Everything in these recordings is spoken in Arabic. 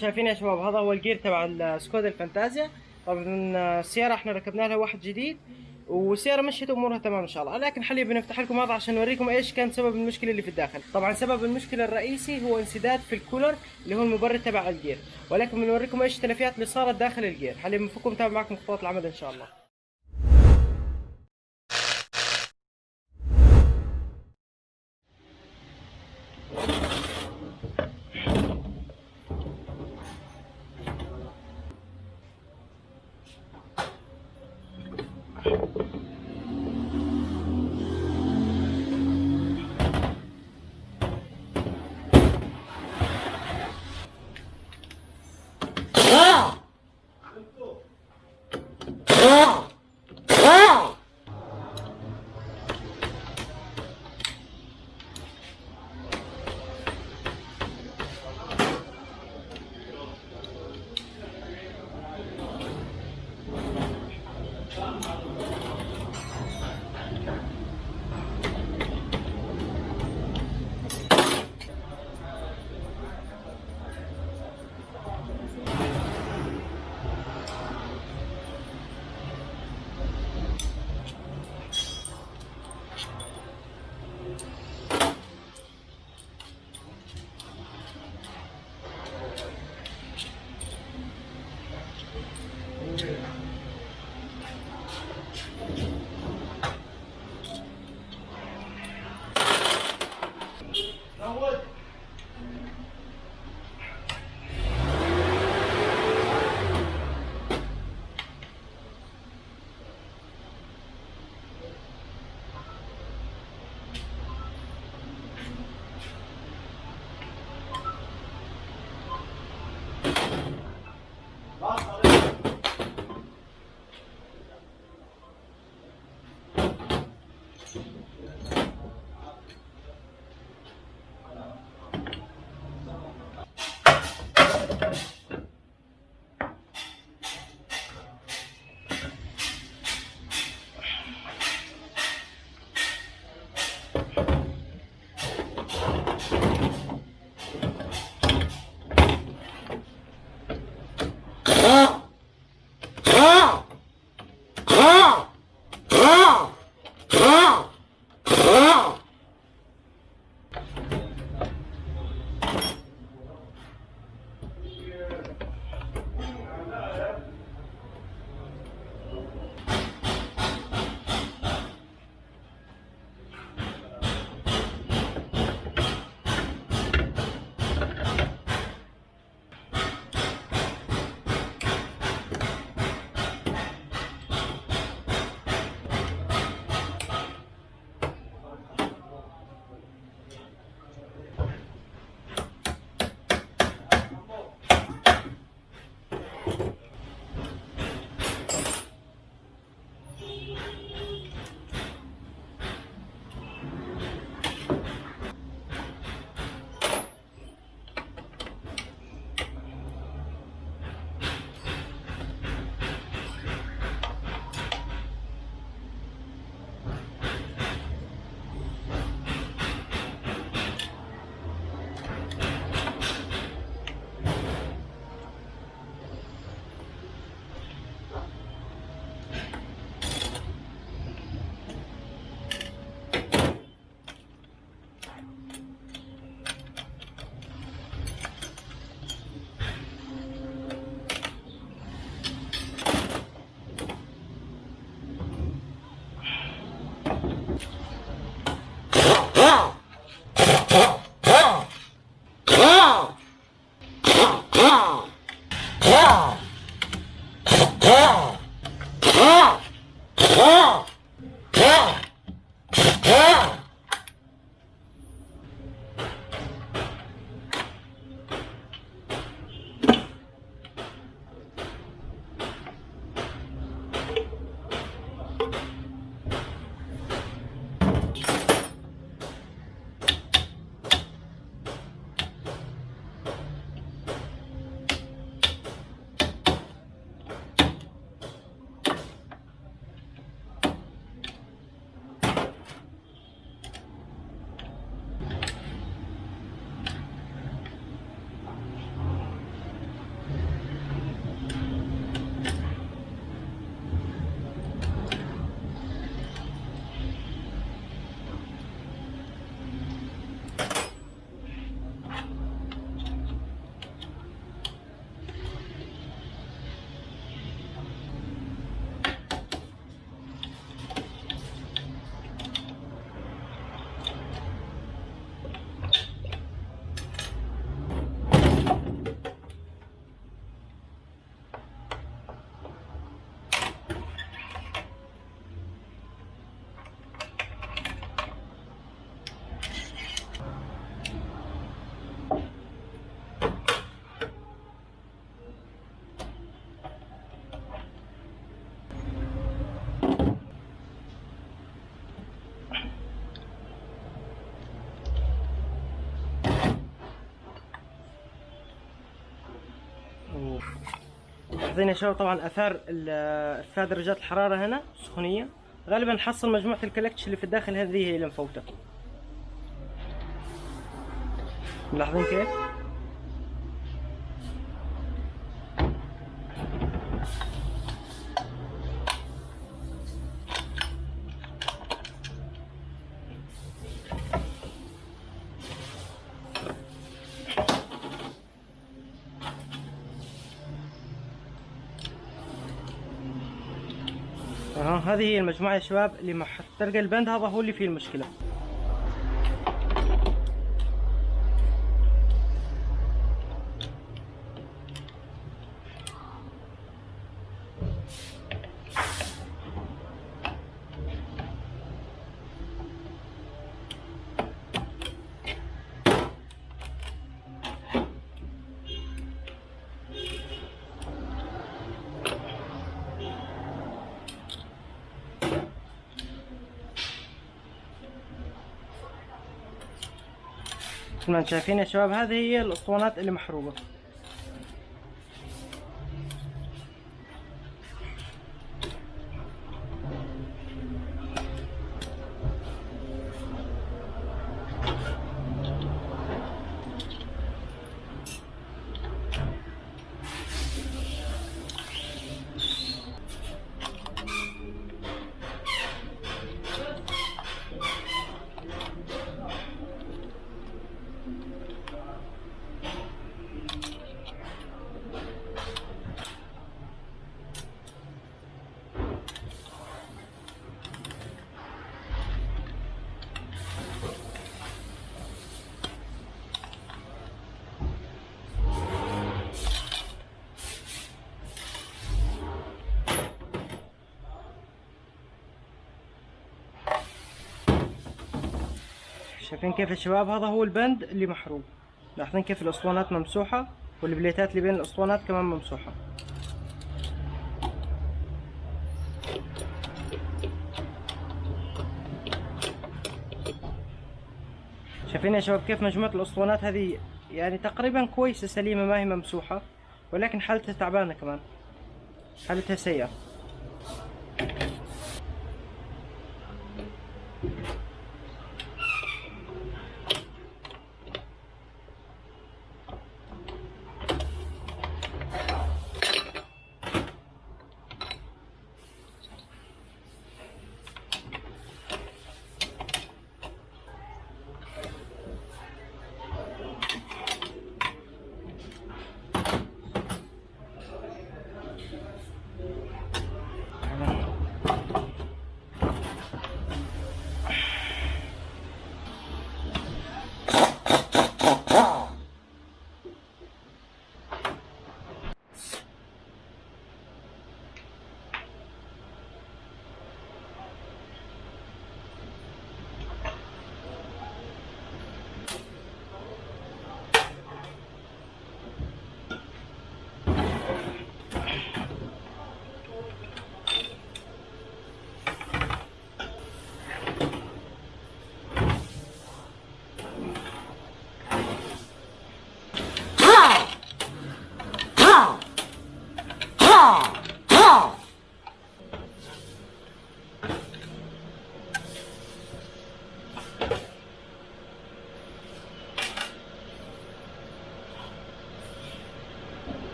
شايفين يا شباب، هذا هو الجير تبع السكودا الفانتازيا. طبعا السيارة احنا ركبنا لها واحد جديد، والسيارة مشيت امورها تمام ان شاء الله. لكن حاليا بنفتح لكم هذا عشان نوريكم ايش كان سبب المشكلة اللي في الداخل. طبعا سبب المشكلة الرئيسي هو انسداد في الكولر اللي هو المبرد تبع الجير، ولكن بنوريكم ايش التلفيات اللي صارت داخل الجير. حاليا بنفكم متابع معكم خطوات العمل ان شاء الله. لاحظين يا شباب طبعا اثار ارتفاع درجات الحراره هنا السخونيه. غالبا نحصل مجموعه الكلكتش اللي في الداخل هذه هي اللي مفوته. ملاحظين كيف؟ هذه هي المجموعة يا شباب اللي محترقة البند، هذا هو اللي فيه المشكلة. مثل ما انتم شايفين يا شباب هذه هي الاسطوانات اللي محروقة. شايفين كيف يا شباب؟ هذا هو البند اللي محروق. لاحظين كيف الاسطوانات ممسوحة والبليتات اللي بين الاسطوانات كمان ممسوحة. شايفين يا شباب كيف مجموعة الاسطوانات هذه يعني تقريبا كويسة سليمة، ما هي ممسوحة، ولكن حالتها تعبانة كمان، حالتها سيئة.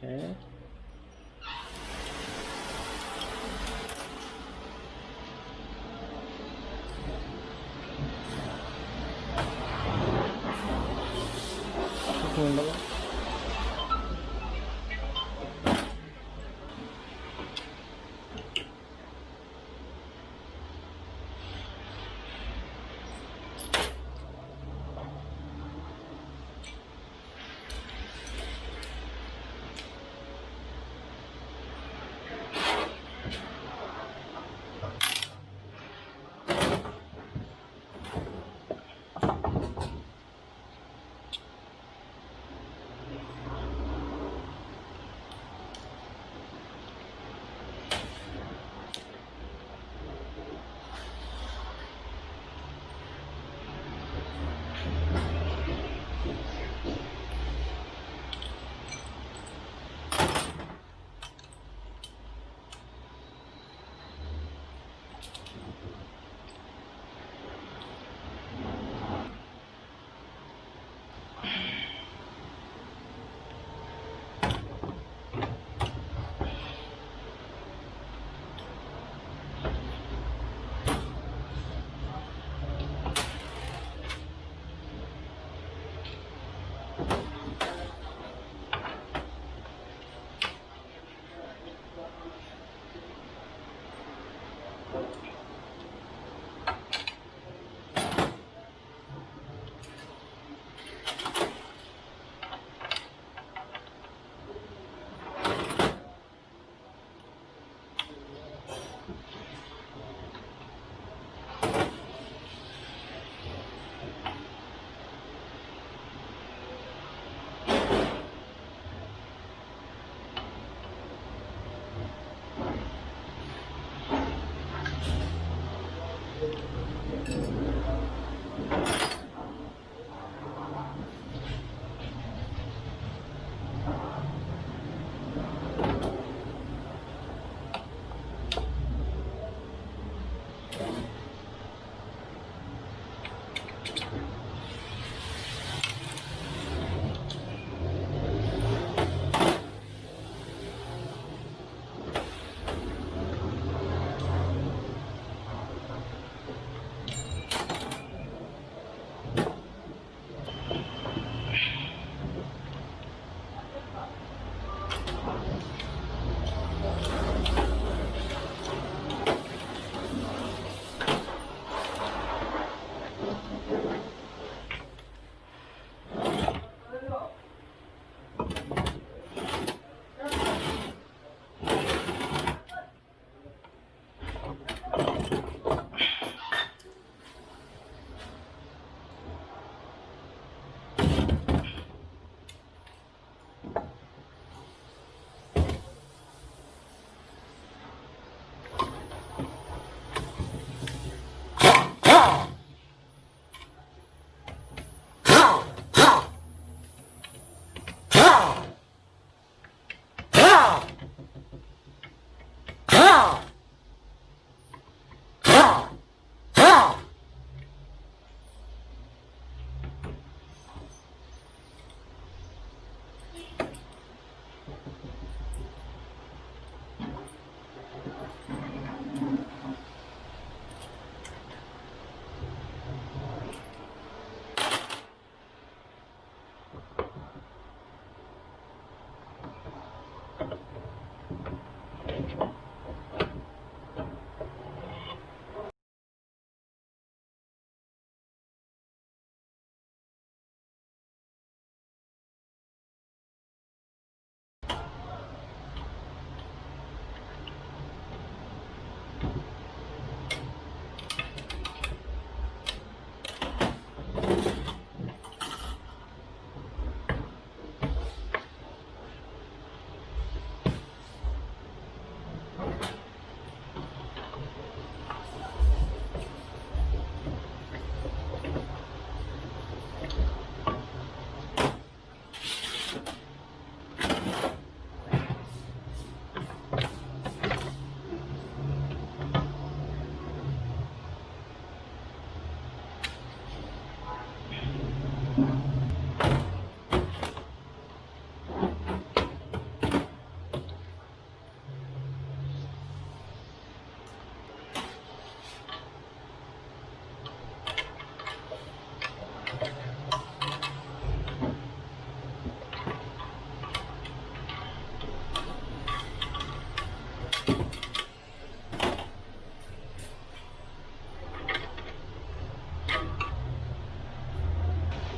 اوكي. شوفوا من برا.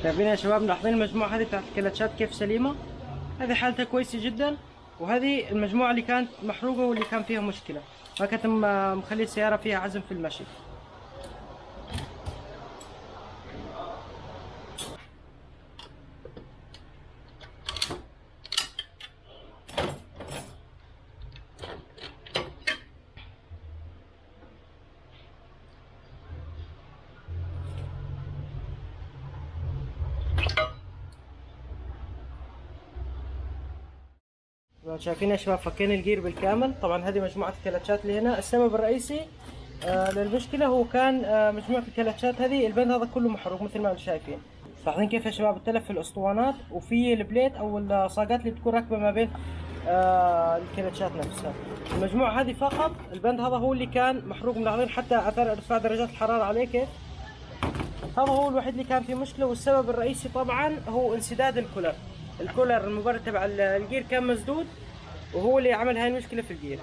شايفين يا شباب، ملاحظين المجموعة هذه بتاعت الكلاتشات كيف سليمة؟ هذه حالتها كويسة جدا، وهذه المجموعة اللي كانت محروقة واللي كان فيها مشكلة، ما كانت مخلي السيارة فيها عزم في المشي. شايفين يا شباب، فكينا الجير بالكامل. طبعا هذه مجموعة الكلاتشات اللي هنا. السبب الرئيسي للمشكلة هو كان مجموعة الكلاتشات هذه، البند هذا كله محروق مثل ما انتم شايفين. لاحظين كيف يا شباب التلف في الاسطوانات وفي البليت او الصاجات اللي بتكون راكبة ما بين الكلاتشات نفسها. المجموعة هذه فقط البند هذا هو اللي كان محروق. ملاحظين حتى اثر ارتفاع درجات الحرارة عليه كيف. هذا هو الوحيد اللي كان فيه مشكلة. والسبب الرئيسي طبعا هو انسداد الكولر. الكولر المبرد تبع الجير كان مسدود، وهو اللي عمل هاي المشكلة في الجير.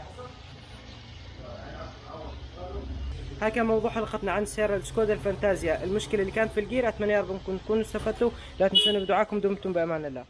هاي كان موضوع حلقتنا عن سيارة السكودا الفانتازيا، المشكلة اللي كانت في الجير. أتمنى يا رب انكم تكونوا استفدتوا. لا تنسوني بدعاكم. دمتم بأمان الله.